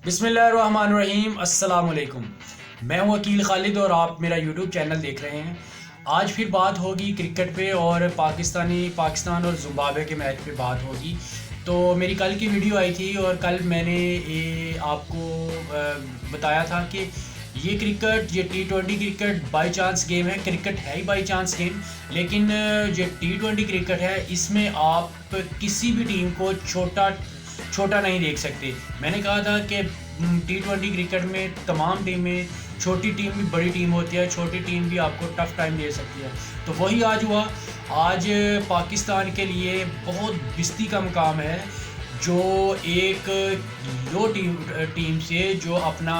बिस्मिल्लाहिर्रहमानिर्रहीम, अस्सलाम वालेकुम। मैं हूं वकील खालिद और आप मेरा यूट्यूब चैनल देख रहे हैं। आज फिर बात होगी क्रिकेट पे और पाकिस्तान और ज़िम्बाब्वे के मैच पे बात होगी। तो मेरी कल की वीडियो आई थी और कल मैंने आपको बताया था कि ये T20 cricket by chance game है। क्रिकेट है ही बाई चांस गेम, लेकिन जो T20 क्रिकेट है इसमें आप किसी भी टीम को छोटा नहीं देख सकते। मैंने कहा था कि T20 क्रिकेट में तमाम टीमें, छोटी टीम भी बड़ी टीम होती है, छोटी टीम भी आपको टफ टाइम दे सकती है। तो वही आज हुआ। आज पाकिस्तान के लिए बहुत बिस्ती का मुकाम है, जो एक लो टीम से जो अपना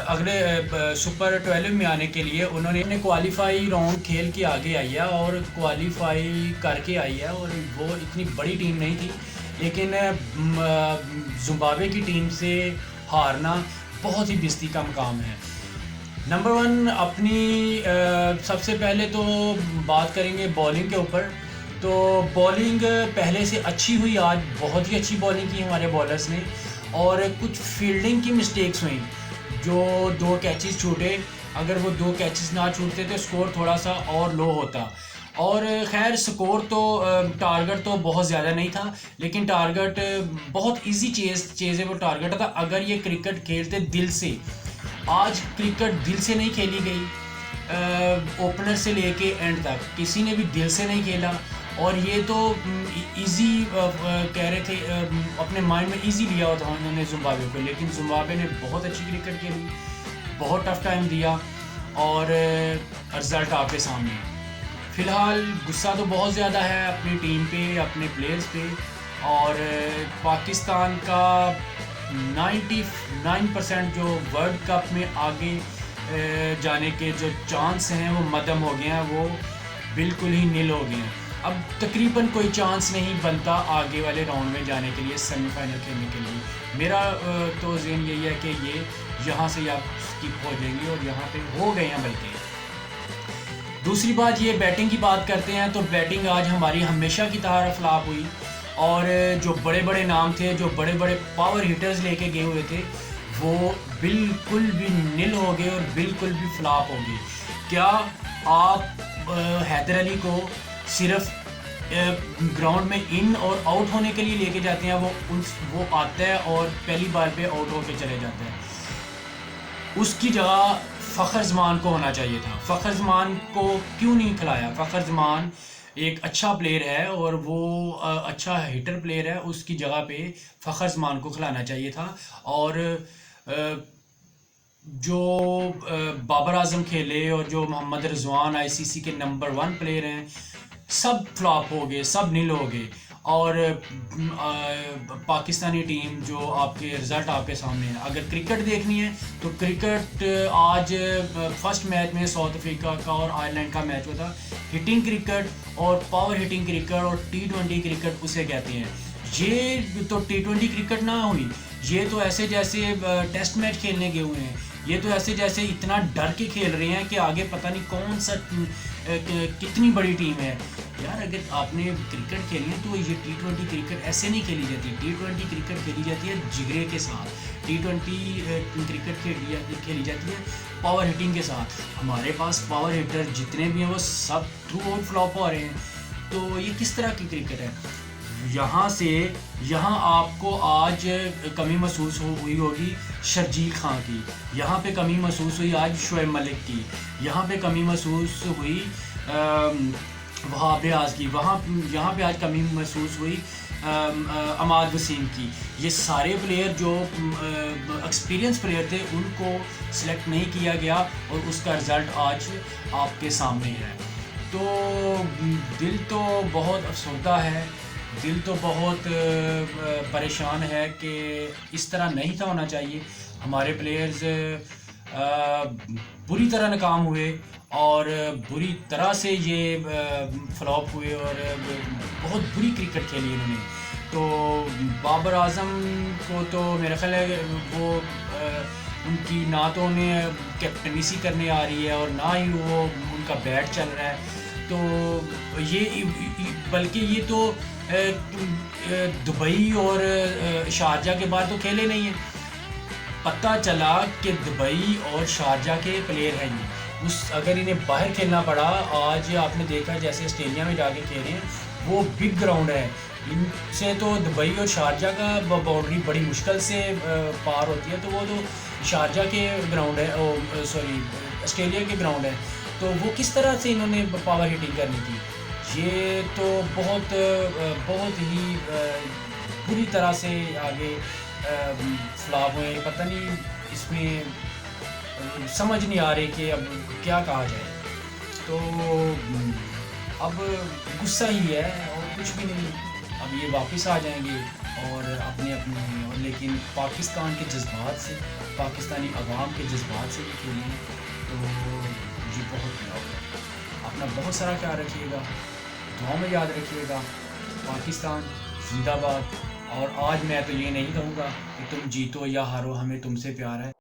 अगले सुपर 12 में आने के लिए उन्होंने क्वालिफाई राउंड खेल के आगे आई है और क्वालिफाई करके आई है। और वो इतनी बड़ी टीम नहीं थी, लेकिन ज़िम्बाब्वे की टीम से हारना बहुत ही बेइज्जती का मुकाम है। नंबर 1 अपनी सबसे पहले तो बात करेंगे बॉलिंग के ऊपर। तो बॉलिंग पहले से अच्छी हुई, आज बहुत ही अच्छी बॉलिंग की हमारे बॉलर्स ने, और कुछ फील्डिंग की मिस्टेक्स हुई। जो 2 कैचेस छूटे, अगर वो 2 कैचेस ना छूटते तो स्कोर थोड़ा सा और लो होता। और खैर स्कोर तो टारगेट तो बहुत ज़्यादा नहीं था, लेकिन टारगेट बहुत इजी चीज़ है वो टारगेट था। अगर ये क्रिकेट खेलते दिल से, आज क्रिकेट दिल से नहीं खेली गई। ओपनर से लेके एंड तक किसी ने भी दिल से नहीं खेला, और ये तो इजी कह रहे थे, अपने माइंड में इजी लिया होता उन्होंने ज़िम्बाब्वे को, लेकिन ज़िम्बाब्वे ने बहुत अच्छी क्रिकेट खेली, बहुत टफ टाइम दिया और रिज़ल्ट आपके सामने। फ़िलहाल गुस्सा तो बहुत ज़्यादा है अपनी टीम पे, अपने प्लेयर्स पे, और पाकिस्तान का 99% जो वर्ल्ड कप में आगे जाने के जो चांस हैं वो मद्दम हो गए हैं, वो बिल्कुल ही नील हो गए हैं। अब तकरीबन कोई चांस नहीं बनता आगे वाले राउंड में जाने के लिए, सेमीफाइनल खेलने के लिए। मेरा तो ज़हन यही है कि ये यहाँ से आप स्किप हो जाएंगे, और यहाँ पे हो गए हैं। बल्कि दूसरी बात, ये बैटिंग की बात करते हैं तो बैटिंग आज हमारी हमेशा की तरह फ्लॉप हुई, और जो बड़े बड़े नाम थे, जो बड़े बड़े पावर हिटर्स लेके गए हुए थे, वो बिल्कुल भी नील हो गए और बिल्कुल भी फ्लॉप हो गए। क्या आप हैदर अली को सिर्फ ग्राउंड में इन और आउट होने के लिए लेके जाते हैं? वो आता है और पहली बार पे आउट होके चले जाता है। उसकी जगह फ़खर ज़मान को होना चाहिए था। फ़खर ज़मान को क्यों नहीं खिलाया? फ़खर ज़मान एक अच्छा प्लेयर है और वो अच्छा हिटर प्लेयर है, उसकी जगह पे फ़खर ज़मान को खिलाना चाहिए था। और जो बाबर आजम खेले और जो मोहम्मद रिजवान ICC के नंबर 1 प्लेयर हैं, सब फ्लॉप हो गए, सब नील हो गए। और पाकिस्तानी टीम जो आपके रिज़ल्ट आपके सामने है। अगर क्रिकेट देखनी है तो क्रिकेट आज फर्स्ट मैच में साउथ अफ्रीका का और आयरलैंड का मैच हुआ था। हिटिंग क्रिकेट और पावर हिटिंग क्रिकेट और T20 क्रिकेट उसे कहते हैं। ये तो T20 क्रिकेट ना हुई, ये तो ऐसे जैसे टेस्ट मैच खेलने गए हुए हैं। ये तो ऐसे जैसे इतना डर के खेल रहे हैं कि आगे पता नहीं कौन सा कितनी बड़ी टीम है। यार, अगर आपने क्रिकेट खेली है तो ये T20 क्रिकेट ऐसे नहीं खेली जाती। T20 क्रिकेट खेली जाती है जिगरे के साथ। T20 क्रिकेट खेली जाती है पावर हिटिंग के साथ। हमारे पास पावर हिटर जितने भी हैं वो सब थ्रू आउट फ्लॉप हो रहे हैं। तो ये किस तरह की क्रिकेट है? यहाँ आपको आज कमी महसूस हुई होगी शर्जील खां की, यहाँ पे कमी महसूस हुई आज शोएब मलिक की, यहाँ पे कमी महसूस हुई वहाब रियाज की, यहाँ पे आज कमी महसूस हुई अमाद वसीम की। ये सारे प्लेयर जो एक्सपीरियंस प्लेयर थे, उनको सिलेक्ट नहीं किया गया और उसका रिज़ल्ट आज आपके सामने है। तो दिल तो बहुत अफसरदा है, दिल तो बहुत परेशान है कि इस तरह नहीं था होना चाहिए। हमारे प्लेयर्स बुरी तरह नाकाम हुए और बुरी तरह से ये फ्लॉप हुए और बहुत बुरी क्रिकेट खेली इन्होंने। तो बाबर आजम को तो मेरा ख्याल है वो उनकी ना तो उन्हें कैप्टनसी करने आ रही है और ना ही वो उनका बैट चल रहा है। तो ये बल्कि ये तो दुबई और शारजा के बाद तो खेले नहीं हैं। पता चला कि दुबई और शारजा के प्लेयर हैं ये। अगर इन्हें बाहर खेलना पड़ा, आज आपने देखा जैसे ऑस्ट्रेलिया में जाके खेले हैं, वो बिग ग्राउंड है। इनसे तो दुबई और शारजा का बाउंड्री बड़ी मुश्किल से पार होती है, तो वो तो शारजा के ग्राउंड है, सॉरी ऑस्ट्रेलिया के ग्राउंड है। तो वो किस तरह से इन्होंने पावर हिटिंग करनी थी, ये तो बहुत ही बुरी तरह से आगे फ्लॉप हुए। पता नहीं इसमें समझ नहीं आ रही कि अब क्या कहा जाए। तो अब गुस्सा ही है और कुछ भी नहीं। अब ये वापस आ जाएंगे और अपने अपने, और लेकिन पाकिस्तान के जज्बात से, पाकिस्तानी अवाम के जज्बात से भी खेलेंगे, तो मुझे बहुत बुरा होगा। अपना बहुत सारा ख्याल रखिएगा, दुआ में याद रखिएगा। पाकिस्तान जिंदाबाद। और आज मैं तो ये नहीं कहूँगा कि तुम जीतो या हारो, हमें तुमसे प्यार है।